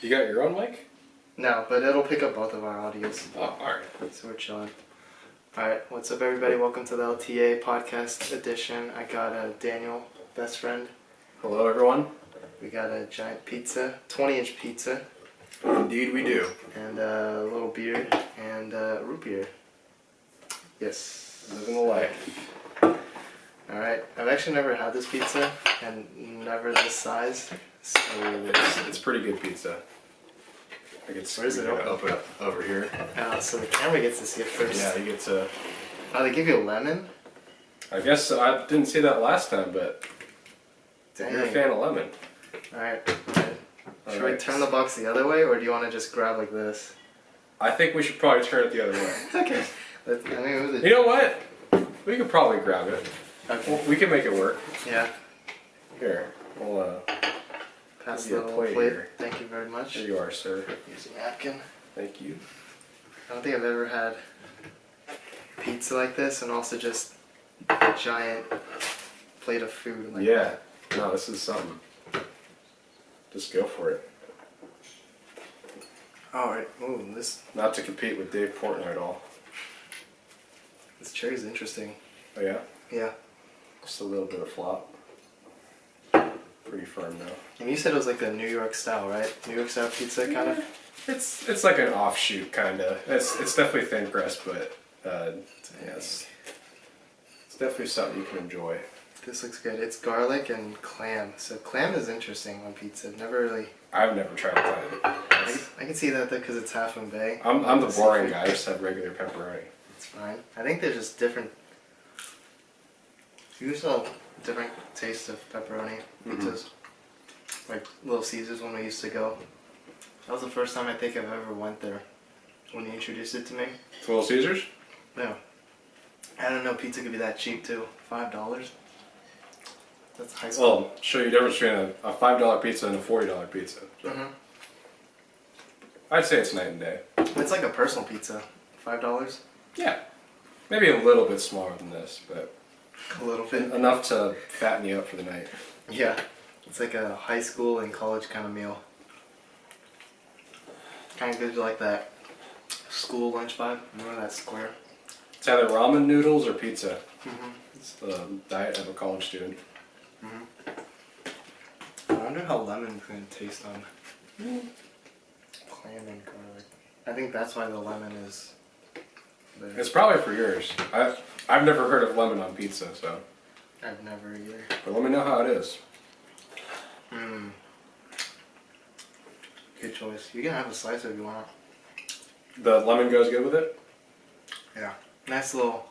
You got your own mic? No, but it'll pick up both of our audios. Oh, alright. So we're chilling. Alright, what's up everybody? Welcome to the LTA podcast edition. I got Daniel, best friend. Hello, everyone. We got a giant pizza, 20-inch pizza. Indeed we do. And a little beer and root beer. Yes. Living the life. Alright, I've actually never had this pizza and never this size. So It's pretty good pizza. I guess Where is it open? Open up over here. so the camera gets to see it first. Yeah, you get to. Oh, they give you a lemon? I guess I didn't see that last time, but Dang. you're a fan of lemon. Alright. Should we turn the box the other way, or do you want to just grab like this? I think we should probably turn it the other way. Okay. You know what? We could probably grab it. Okay. We can make it work. Yeah. Here, we'll Pass give you the a little plate plate. here. Thank you very much. Here you are, sir. Here's a napkin. Thank you. I don't think I've ever had pizza like this, and also just a giant plate of food. Like Yeah. No, this is something. Just go for it. Alright. Ooh, this Not to compete with Dave Portnoy at all. cherry's interesting. Oh yeah? Yeah. Just a little bit of flop. Pretty firm though. And you said it was like a New York style, right? New York style pizza, kind of. It's like an offshoot kinda. It's definitely thin crust, but yeah, it's definitely something you can enjoy. This looks good. It's garlic and clam. So clam is interesting on pizza. Never really. I've never tried clam. I can see that though because it's half and bay. I'm the boring guy. I just have regular pepperoni. It's fine. I think they're just different. You saw different tastes of pepperoni pizzas. Like Little Caesars when we used to go. That was the first time I think I've ever went there. When you introduced it to me. Little Caesars? Yeah. I didn't know pizza could be that cheap too. $5. That's high school. Well, show you the difference between a $5 pizza and a $40 pizza. I'd say it's night and day. It's like a personal pizza. $5. Yeah. Maybe a little bit smaller than this, but A little bit. enough to fatten you up for the night. Yeah. It's like a high school and college kind of meal. Kind of good like that school lunch vibe. Remember that square? It's either ramen noodles or pizza. It's the diet of a college student. I wonder how lemon's going to taste on clam and garlic. I think that's why the lemon is there. It's probably for yours. I've never heard of lemon on pizza, so. I've never either. But let me know how it is. Good choice. You can have a slice if you want. The lemon goes good with it? Yeah. Nice little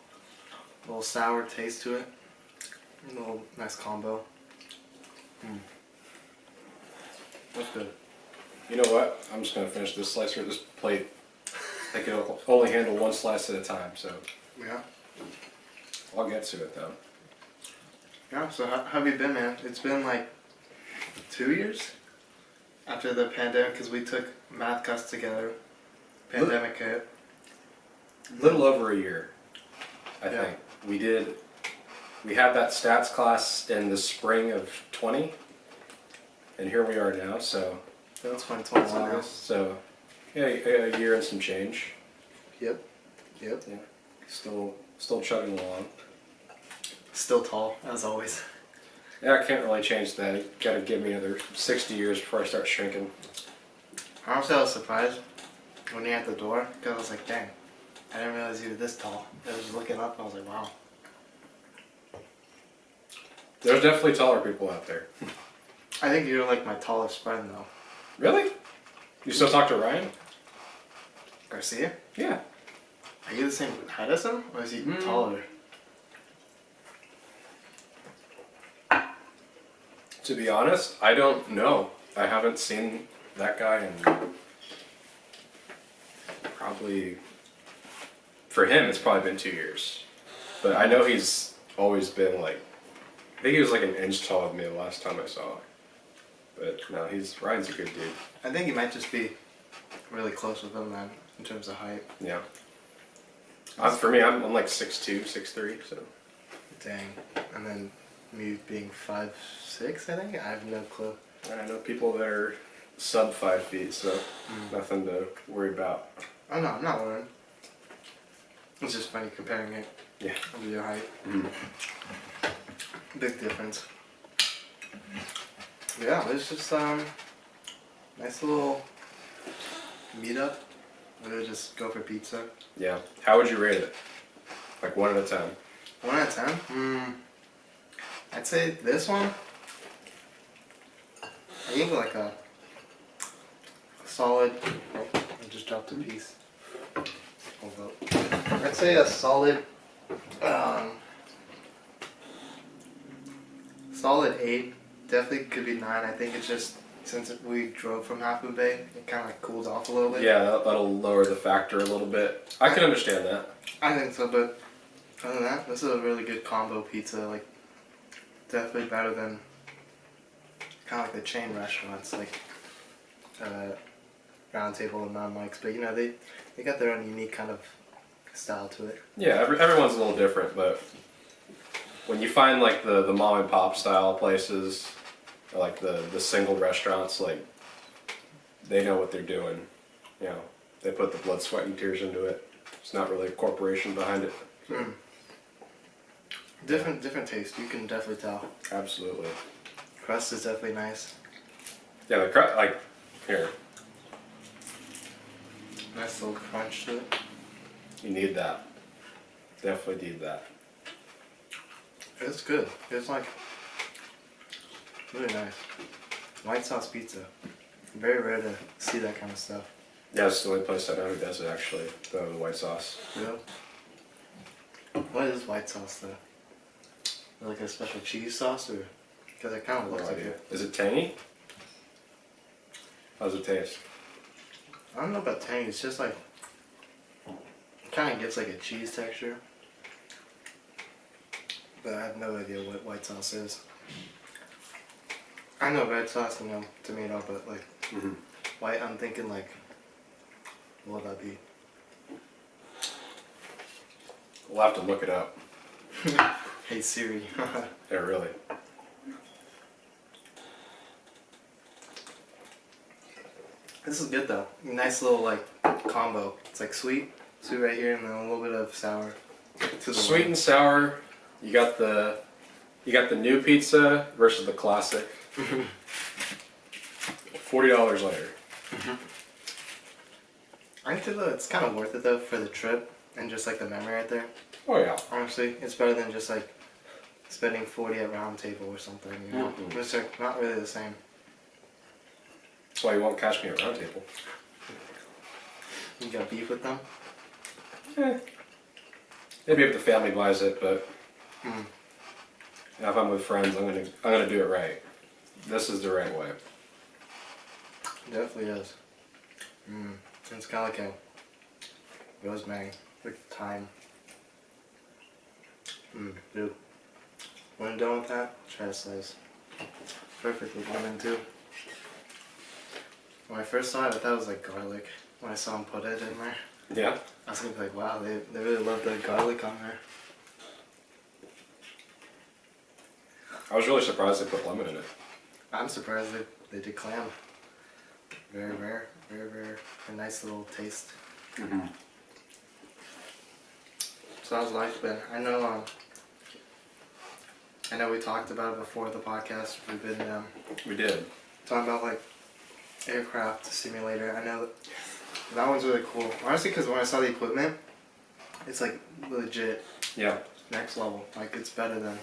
sour taste to it. A little nice combo. That's good. You know what? I'm just going to finish this slice or this plate. I can only handle one slice at a time, so Yeah. I'll get to it though. Yeah, so how have you been, man? It's been like 2 years after the pandemic because we took math class together. Pandemic hit. Little over a year, I Yeah. think. We had that stats class in the spring of 20, and here we are now, so That's it's 2021 now. August, so yeah, a year and some change. Yep. Yeah, still chugging along. Still tall, as always. Yeah, I can't really change that. You gotta give me another 60 years before I start shrinking. Honestly, I was surprised when you're at the door because I was like, dang, I didn't realize you were this tall. I was looking up and I was like, wow. There's definitely taller people out there. I think you're like my tallest friend though. Really? You still talk to Ryan? Garcia? Yeah. Are you the same height as him or is he taller? To be honest, I don't know. I haven't seen that guy in probably, for him, it's probably been 2 years. But I know he's always been like, I think he was like an inch taller than me the last time I saw him. But no, Ryan's a good dude. I think you might just be really close with him then in terms of height. Yeah. For me, I'm like 6'2", 6'3", so. Dang. And then me being 5'6", I think? I have no clue. I know people that are sub 5 feet, so nothing to worry about. Oh no, I'm not worried. It's just funny comparing it Yeah. over your height. Big difference. Yeah, it's just nice little meetup. We'll just go for pizza. Yeah. How would you rate it? Like 1 out of 10. 1 out of 10? I'd say this one. I gave it like a solid. Oh, I just dropped a piece. Hold up. I'd say a solid. Solid 8. Definitely could be 9. I think it's just since we drove from Half Moon Bay, it kind of like cools off a little bit. Yeah, that'll lower the factor a little bit. I can understand that. I think so, but other than that, this is a really good combo pizza. Like, definitely better than kind of like the chain restaurants, like Round Table and Mount Mike's. But you know, they got their own unique kind of style to it. Yeah, everyone's a little different, but when you find like the mom and pop style places, or like the single restaurants, like they know what they're doing. You know, they put the blood, sweat, and tears into it. It's not really a corporation behind it. Different taste. You can definitely tell. Absolutely. Crust is definitely nice. Yeah, the crust, like here, Nice little crunch to it. you need that. Definitely need that. It's good. It's like really nice. White sauce pizza. Very rare to see that kind of stuff. Yeah, it's the only place I know who does it actually. The white sauce. Yeah. What is white sauce though? Like a special cheese sauce, or because it kind of looks No like idea. it. Is it tangy? How does it taste? I don't know about tangy. It's just like it kind of gets like a cheese texture, but I have no idea what white sauce is. I know red sauce, and tomato, but like white, I'm thinking like, what would that be? We'll have to look it up. Hey Siri. Yeah, really. This is good though. Nice little like combo. It's like sweet right here, and then a little bit of sour. To the Sweet and sour. You got the new pizza versus the classic. $40 later. I think though it's kind of worth it though for the trip and just like the memory right there. Oh yeah. Honestly, it's better than just like spending 40 at Round Table or something. You know, it's like not really the same. That's why you won't catch me at Round Table. You got beef with them? Maybe if the family buys it, but if I'm with friends, I'm gonna do it right. This is the right way. Definitely is. It's kind of like a rosemary with thyme. Dude. When I'm done with that, try to slice. Perfect with lemon too. When I first saw it, I thought it was like garlic. When I saw him put it in there, Yeah. I was thinking like, wow, they really love the garlic on there. I was really surprised they put lemon in it. I'm surprised they did clam. Very rare, very rare. A nice little taste. So how's life been? I know we talked about it before the podcast. We've been We did. talking about like aircraft simulator. I know that one's really cool. Honestly, because when I saw the equipment, it's like legit Yeah. next level. Like it's better than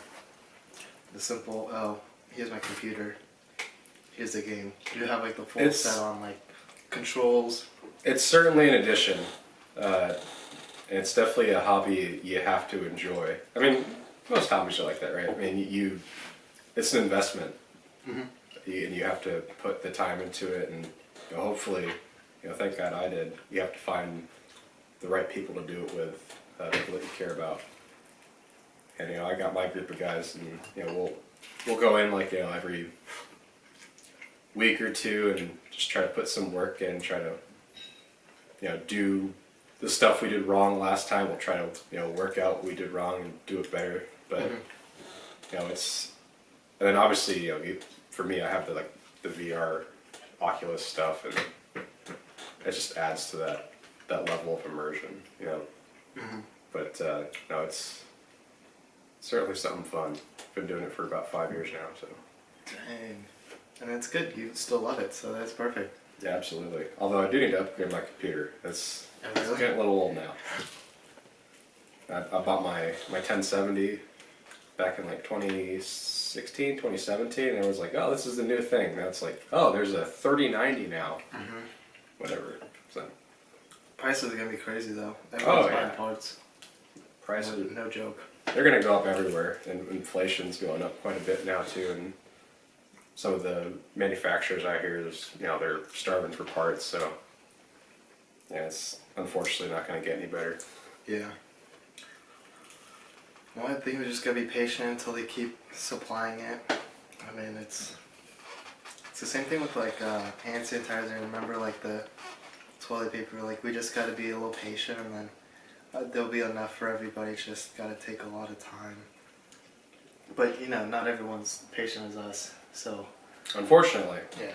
the simple, oh, here's my computer, here's the game. You have like the full set on like controls. It's certainly an addition. And it's definitely a hobby you have to enjoy. I mean, most hobbies are like that, right? I mean, it's an investment. And you have to put the time into it, and hopefully, thank God I did. You have to find the right people to do it with, people that you care about. And I got my group of guys, and we'll go in like every week or two and just try to put some work in, try to do the stuff we did wrong last time. We'll try to work out what we did wrong and do it better. But it's, and then obviously for me, I have the VR Oculus stuff, and it just adds to that level of immersion, you know. Mm-hmm. But no, it's certainly something fun. Been doing it for about 5 years now, so. Dang. And it's good. You still love it, so that's perfect. Yeah, absolutely. Although I do need to upgrade my computer. It's getting a little old now. I bought my 1070 back in like 2016, 2017, and I was like, oh, this is the new thing. Now it's like, oh, there's a 3090 now. Mm-hmm. Whatever. So Prices are gonna be crazy though. Everyone's buying yeah. parts. Prices, No joke. they're going to go up everywhere, and inflation's going up quite a bit now too. And some of the manufacturers I hear, they're starving for parts. So yeah, it's unfortunately not going to get any better. Yeah. Well, I think we just gotta be patient until they keep supplying it. I mean, it's the same thing with like hand sanitizer. Remember, like the toilet paper. Like we just gotta be a little patient, and then there'll be enough for everybody. It's just gotta take a lot of time. But you know, not everyone's patient as us. So. Unfortunately. Yeah.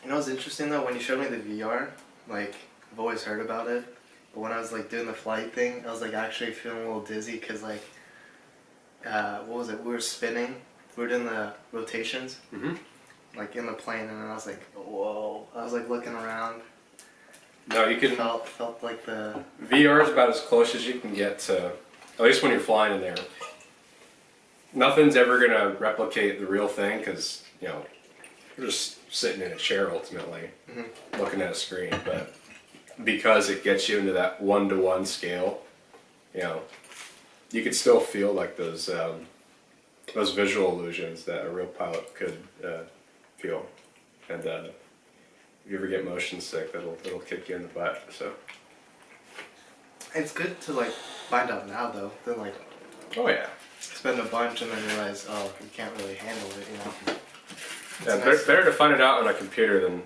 You know what's interesting though? When you showed me the VR, like I've always heard about it. But when I was like doing the flight thing, I was like actually feeling a little dizzy because like, what was it? We were spinning. We were doing the rotations, like in the plane, and then I was like, whoa! I was like looking around. No, you can. Felt like the VR is about as close as you can get to, at least when you're flying in there. Nothing's ever gonna replicate the real thing because you're just sitting in a chair ultimately, looking at a screen, but. Because it gets you into that 1-to-1 scale, you could still feel like those visual illusions that a real pilot could feel. And if you ever get motion sick, it'll kick you in the butt. So it's good to like find out now though. Then like, oh yeah, spend a bunch and then realize, oh, you can't really handle it. Yeah, better to find it out on a computer than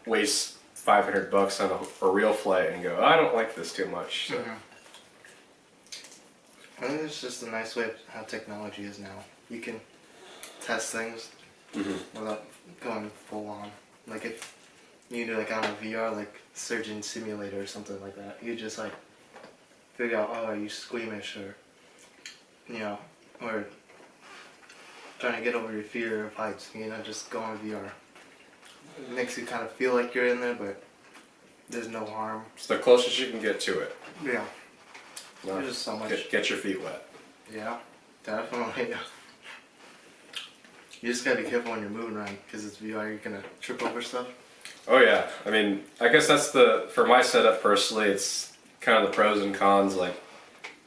waste $500 on a real flight and go, oh, I don't like this too much. So. I think it's just a nice way of how technology is now. You can test things without going full on. Like if you do like on a VR, like surgeon simulator or something like that, you just like figure out, oh, are you squeamish or or trying to get over your fear of heights. Just go on VR. It makes you kind of feel like you're in there, but there's no harm. It's the closest you can get to it. Yeah. No, There's just so much. Get your feet wet. Yeah, definitely. You just gotta be careful when you're moving around because it's VR. You're gonna trip over stuff. Oh yeah. I mean, I guess that's for my setup personally. It's kind of the pros and cons. Like,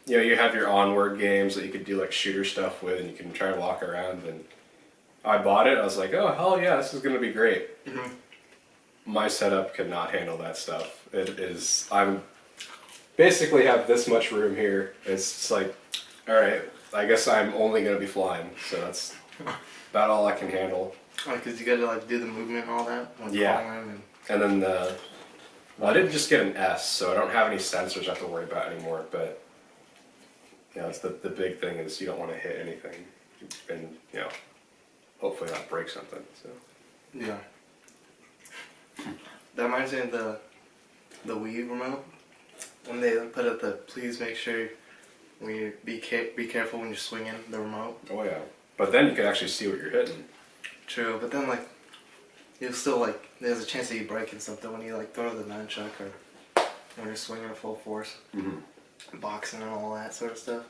you have your onward games that you could do like shooter stuff with, and you can try to walk around and. I bought it. I was like, oh hell yeah, this is gonna be great. My setup could not handle that stuff. It is. I'm basically have this much room here. It's just like, all right, I guess I'm only gonna be flying, so that's about all I can handle. Oh, because you gotta like do the movement and all that. Yeah. And then I didn't just get an S, so I don't have any sensors I have to worry about anymore. But it's the big thing is you don't want to hit anything, and hopefully not break something. So. Yeah. That reminds me of the Wii remote. When they put up the please make sure when you be careful when you're swinging the remote. Oh yeah. But then you can actually see what you're hitting. True, but then like you'll still like there's a chance that you break and stuff. Though when you like throw the nunchuck or when you're swinging at full force, boxing and all that sort of stuff.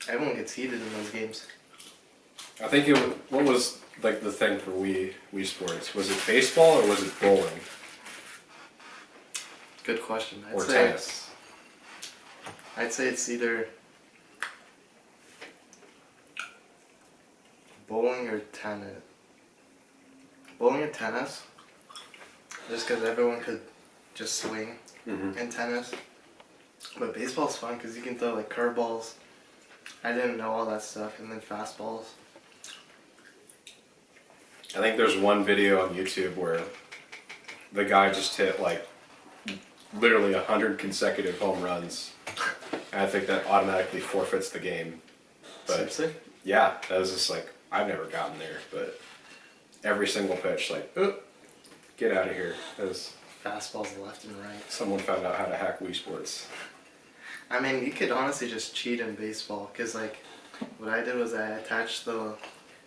Everyone gets heated in those games. I think what was like the thing for Wii Sports? Was it baseball or was it bowling? Good question. Or tennis? I'd say it's either bowling or tennis. Bowling or tennis. Just because everyone could just swing in tennis. But baseball's fun because you can throw like curveballs. I didn't know all that stuff, and then fastballs. I think there's one video on YouTube where the guy just hit like literally 100 consecutive home runs. And I think that automatically forfeits the game. But seriously? yeah, that was just like, I've never gotten there, but every single pitch, like, oh, get out of here. Because Fastballs left and right. someone found out how to hack Wii Sports. I mean, you could honestly just cheat in baseball, because like, what I did was I attached the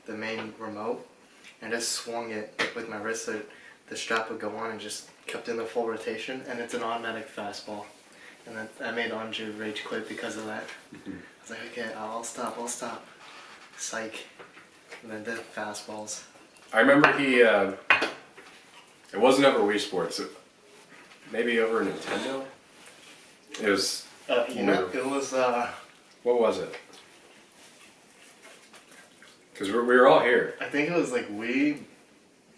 main remote and just swung it with my wrist so the strap would go on and just kept in the full rotation, and it's an automatic fastball. And then I made Andre rage quit because of that. I was like, okay, I'll stop. Psych. And then did fastballs. I remember it wasn't over Wii Sports, maybe over Nintendo. It was, It was, what was it? Because we were all here. I think it was like Wii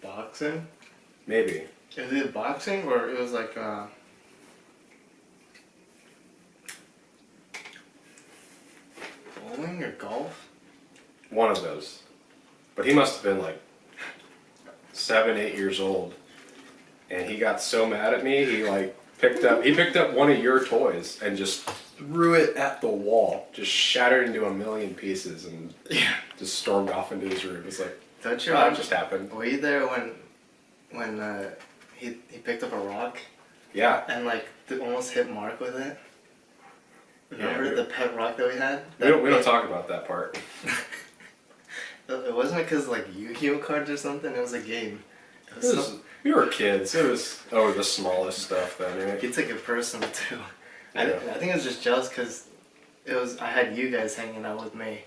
boxing. Maybe. Is it boxing or it was like, bowling or golf? One of those. But he must have been like 7, 8 years old. And he got so mad at me, he picked up one of your toys and just threw it at the wall. Just shattered into a million pieces and just stormed off into his room. It was like, Don't you oh, remember? it just happened. Were you there when he picked up a rock Yeah. and almost hit Mark with it? Remember Yeah, the pet rock that we had? We don't talk about that part. It wasn't because Yu-Gi-Oh cards or something. It was a game. It was We were kids. It was the smallest stuff then, right? he took it personal too. Yeah. I think I was just jealous because I had you guys hanging out with me.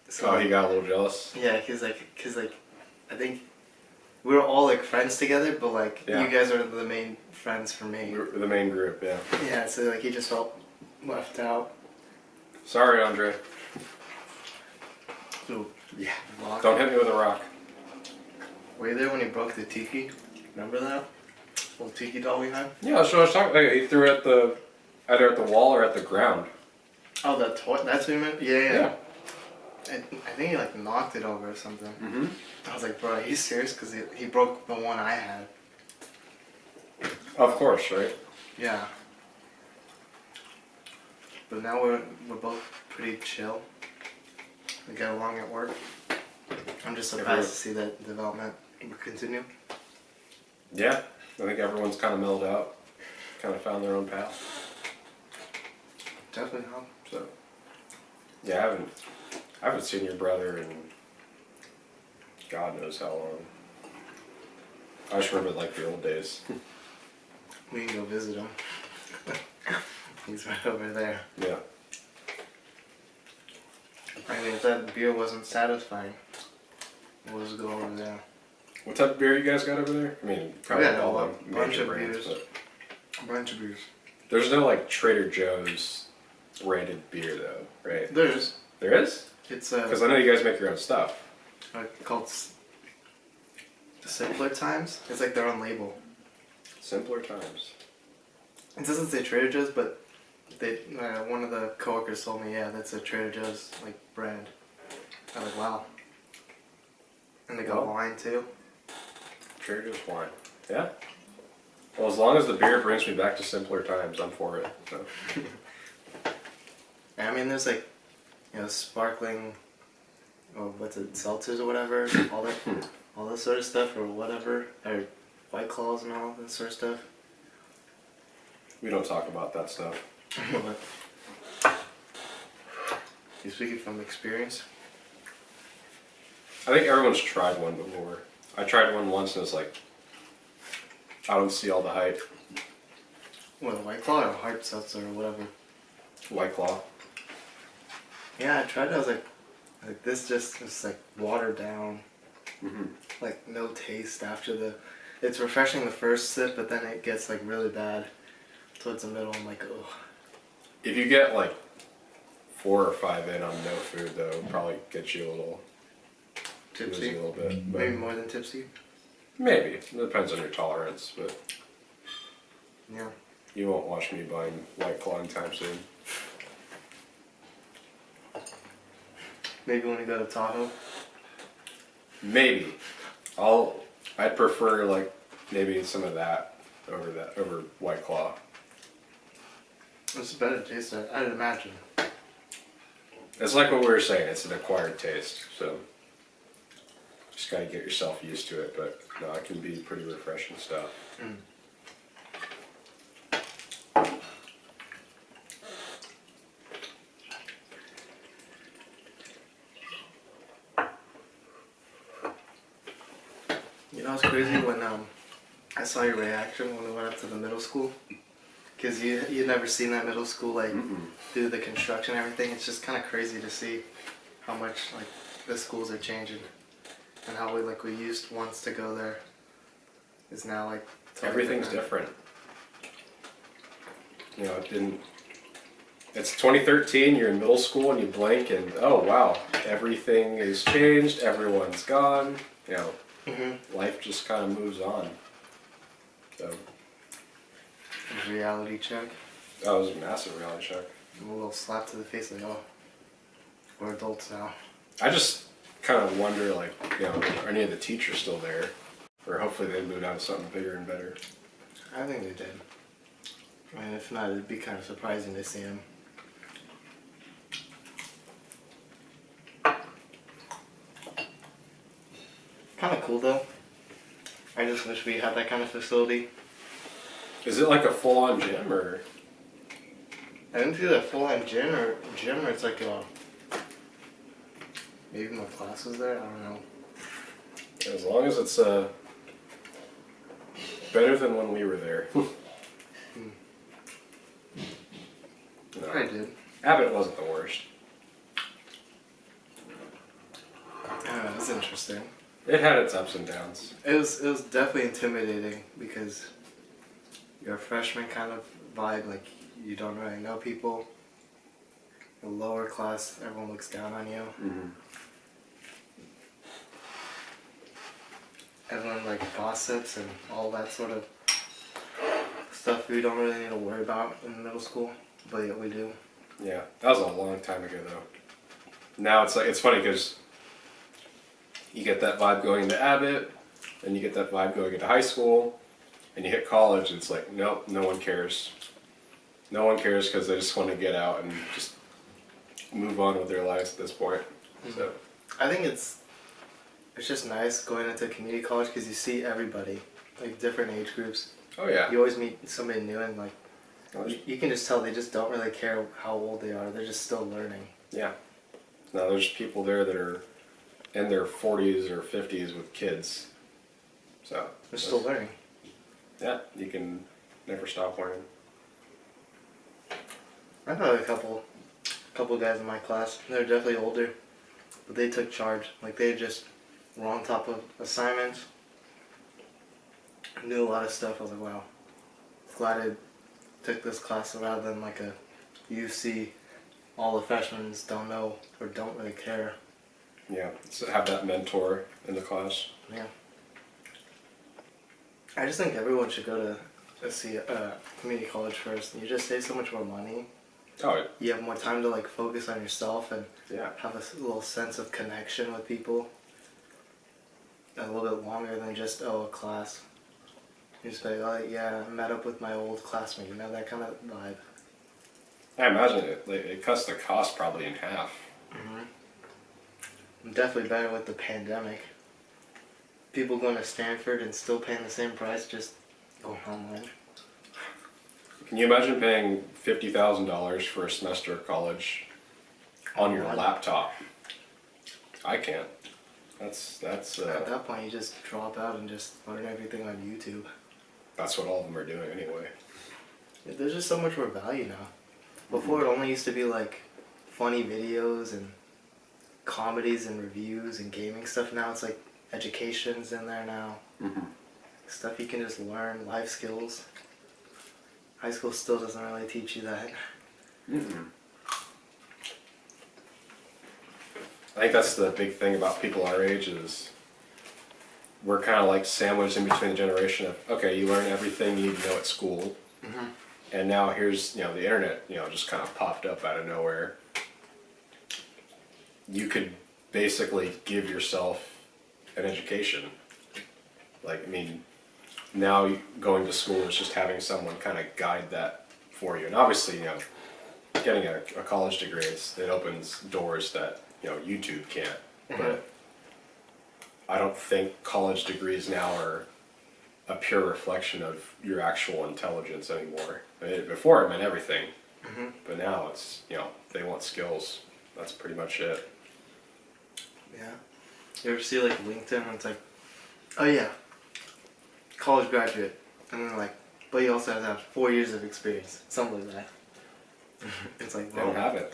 So, Oh, he got a little jealous. Yeah, cause I think we were all friends together, but Yeah. you guys are the main friends for me. We were the main group, yeah. Yeah, so he just felt left out. Sorry, Andre. So, Yeah. rock. Don't hit me with a rock. Were you there when he broke the tiki? Remember that? Little tiki doll we had? Yeah, so I was talking. He threw it either at the wall or at the ground. Oh, that toy. That's what you meant. Yeah. Yeah. I think he knocked it over or something. Mm-hmm. I was like, bro, are you serious? Because he broke the one I had. Of course, right? Yeah. But now we're both pretty chill. We get along at work. I'm just surprised to see that development continue. Yeah. I think everyone's kind of mellowed out, kind of found their own path. Definitely help. So, yeah, I haven't seen your brother in God knows how long. I just remember the old days. We can go visit him. He's right over there. Yeah. I mean, if that beer wasn't satisfying, we'll just go over there. What type of beer you guys got over there? I mean, probably got all a the bunch major of brands, beers. but A bunch of beers. there's no Trader Joe's branded beer though, right? There's. There is? It's Because I know you guys make your own stuff. called Simpler Times. It's their own label. Simpler times. It doesn't say Trader Joe's, but one of the coworkers told me, yeah, that's a Trader Joe's brand. I was like, wow. And they got Well. wine too. Trader Joe's wine. Yeah. Well, as long as the beer brings me back to simpler times, I'm for it. So. And I mean, there's sparkling, or what's it, seltzers or whatever, all that sort of stuff or whatever, or White Claws and all that sort of stuff. We don't talk about that stuff. You speaking from experience? I think everyone's tried one before. I tried one once and it's I don't see all the hype. What, White Claw or hard seltzer or whatever? White Claw. Yeah, I tried it. I was like this just is watered down. Mm-hmm. No taste after it's refreshing the first sip, but then it gets really bad towards the middle. I'm like, oh. If you get 4 or 5 in on no food though, it'll probably get you a little Tipsy? woozy a little bit. But Maybe more than tipsy? maybe. It depends on your tolerance, but Yeah. you won't watch me buying White Claw anytime soon. Maybe when we go to Tahoe. Maybe. I'd prefer maybe some of that over White Claw. It's a better taste, I'd imagine. It's like what we were saying, it's an acquired taste, so Just got to get yourself used to it, but no, it can be pretty refreshing stuff. You know, it's crazy when I saw your reaction when we went up to the middle school, because you never seen that middle school like do the construction and everything. It's just kind of crazy to see how much like the schools are changing, and how we used once to go there is now like totally Everything's different. You know, it didn't. It's 2013. You're in middle school and you blink and oh wow, everything is changed. Everyone's gone. You know, life just kind of moves on. So Reality check. that was a massive reality check. A little slap to the face, like, oh, we're adults now. I just kind of wonder, like, you know, are any of the teachers still there? Or hopefully they moved on to something bigger and better. I think they did. I mean, if not, it'd be kind of surprising to see them. Kind of cool though. I just wish we had that kind of facility. Is it like a full-on gym or? I didn't see that full-on gym or it's like maybe my class was there. I don't know. As long as it's better than when we were there. No. I did. Abbott wasn't the worst. Yeah, it was interesting. It had its ups and downs. It was definitely intimidating because you're a freshman kind of vibe, like you don't really know people. The lower class, everyone looks down on you. Everyone like gossips and all that sort of stuff we don't really need to worry about in middle school, but yeah, we do. Yeah, that was a long time ago though. Now it's like, it's funny because you get that vibe going into Abbott, and you get that vibe going into high school, and you hit college, and it's like, nope, no one cares. No one cares because they just want to get out and just move on with their lives at this point. So I think it's just nice going into community college because you see everybody, like different age groups. oh yeah, You always meet somebody new and like you can just tell they just don't really care how old they are. They're just still learning. yeah. Now there's people there that are in their 40s or 50s with kids. So They're still learning. yeah, you can never stop learning. I've had a couple guys in my class. They're definitely older, but they took charge. Like they just were on top of assignments. Knew a lot of stuff. I was like, wow. Glad I took this class rather than like a UC. All the freshmen don't know or don't really care. Yeah, so have that mentor in the class. Yeah. I just think everyone should go to community college first. You just save so much more money. Oh You have more time to like focus on yourself and yeah, have a little sense of connection with people. A little bit longer than just a class. You just like, oh yeah, I met up with my old classmate. You know, that kind of vibe. I imagine it cuts the cost probably in half. Definitely better with the pandemic. People going to Stanford and still paying the same price, just going online. Can you imagine paying $50,000 for a semester of college on your laptop? I can't. That's At that point, you just drop out and just learn everything on YouTube. that's what all of them are doing anyway. There's just so much more value now. Before it only used to be like funny videos and comedies and reviews and gaming stuff. Now it's like education's in there now. Stuff you can just learn, life skills. High school still doesn't really teach you that. I think that's the big thing about people our age is we're kind of like sandwiched in between the generation of, okay, you learn everything you need to know at school, and now here's, you know, the internet, you know, just kind of popped up out of nowhere. You could basically give yourself an education. Like, I mean, now going to school is just having someone kind of guide that for you. And obviously, you know, getting a college degree, it opens doors that, you know, YouTube can't. But I don't think college degrees now are a pure reflection of your actual intelligence anymore. Before it meant everything, but now it's, they want skills. That's pretty much it. Yeah. You ever see like LinkedIn and it's like, oh yeah, college graduate, and then like, but you also have to have 4 years of experience, something like that. It's like, They don't have it.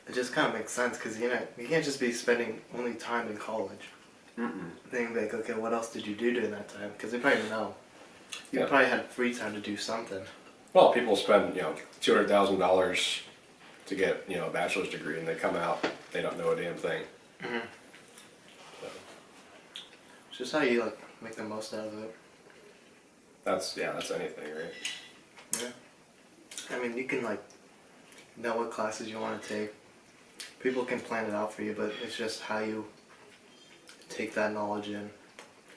It just kind of makes sense because you can't just be spending only time in college. Then be like, okay, what else did you do during that time? Because they probably know. You probably had free time to do something. Well, people spend, $200,000 to get, a bachelor's degree, and they come out, they don't know a damn thing. So, It's just how you like make the most out of it. that's anything, right? Yeah. I mean, you can like know what classes you want to take. People can plan it out for you, but it's just how you take that knowledge in.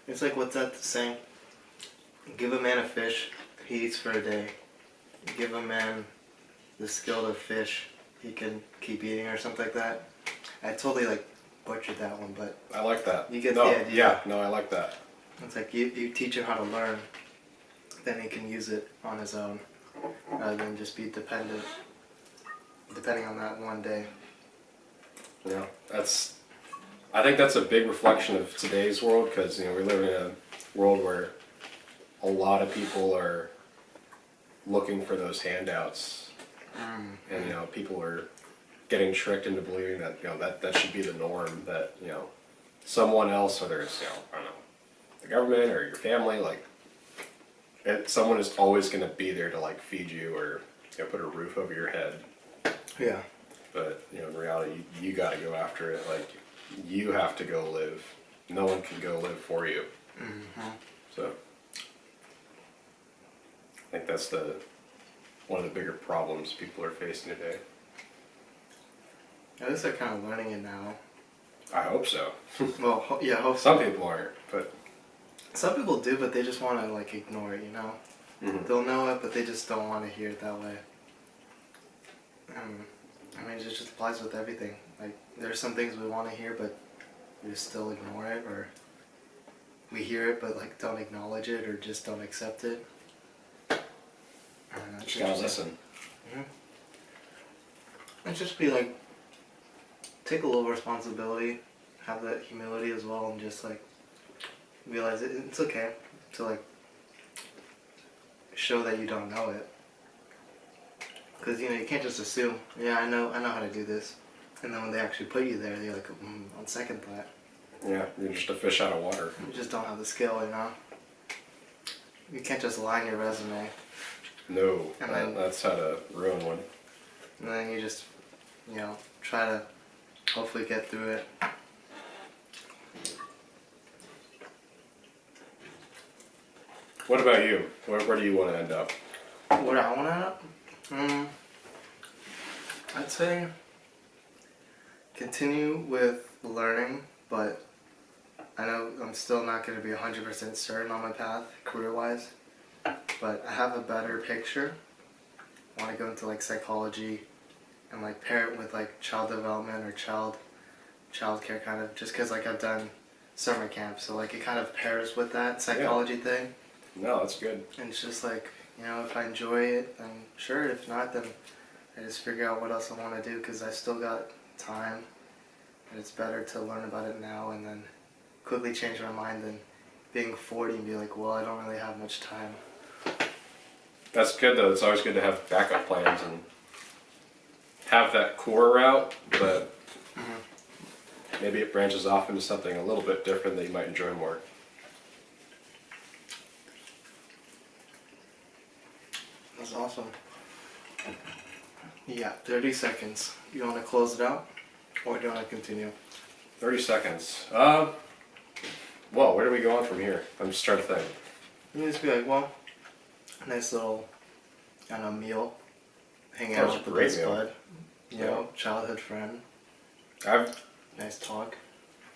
It's like, what's that saying? Give a man a fish, he eats for a day. Give a man the skill to fish, he can keep eating, or something like that. I totally like butchered that one, but I like that. you get the idea. Yeah, no, I like that. It's like you teach him how to learn, then he can use it on his own, rather than just be depending on that one day. Yeah, I think that's a big reflection of today's world, because we live in a world where a lot of people are looking for those handouts, and people are getting tricked into believing that that should be the norm. That someone else, whether it's I don't know, the government or your family, someone is always going to be there to like feed you or put a roof over your head. Yeah. But in reality, you got to go after it. Like, you have to go live. No one can go live for you. So I think that's one of the bigger problems people are facing today. At least they're kind of learning it now. I hope so. Well, yeah, hopefully. Some people aren't, but Some people do, but they just want to like ignore it. They'll know it, but they just don't want to hear it that way. I mean, it just applies with everything. Like, there's some things we want to hear, but we just still ignore it, or we hear it, but like don't acknowledge it, or just don't accept it. just gotta listen. And just be like, take a little responsibility, have that humility as well, and just like realize it's okay to like show that you don't know it. Because you can't just assume, yeah, I know how to do this, and then when they actually put you there, you're like, on second thought. Yeah, you're just a fish out of water. You just don't have the skill, You can't just line your resume. No, And then- that's how to ruin one. And then you just, try to hopefully get through it. What about you? Where do you want to end up? Where I want to end up? I'd say continue with learning, but I know I'm still not going to be 100% certain on my path, career-wise, but I have a better picture. I want to go into like psychology and like pair it with like child development or child care kind of, just because like I've done summer camp, so like it kind of pairs with that psychology thing. No, that's good. And it's just like, if I enjoy it, then sure. If not, then I just figure out what else I want to do, because I still got time. And it's better to learn about it now and then quickly change my mind than being 40 and be like, well, I don't really have much time. That's good, though. It's always good to have backup plans and have that core route, but maybe it branches off into something a little bit different that you might enjoy more. That's awesome. Yeah, 30 seconds. You want to close it out? Or do you want to continue? 30 seconds. Well, where do we go on from here? I'm just trying to think. You just be like, well, nice little, meal. Hang out with the great best meal. bud. Childhood friend. Nice talk.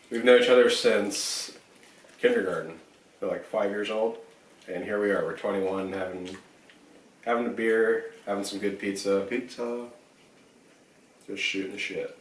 We've known each other since kindergarten. We're like 5 years old, and here we are. We're 21, having a beer, having some good pizza, Pizza. just shooting the shit.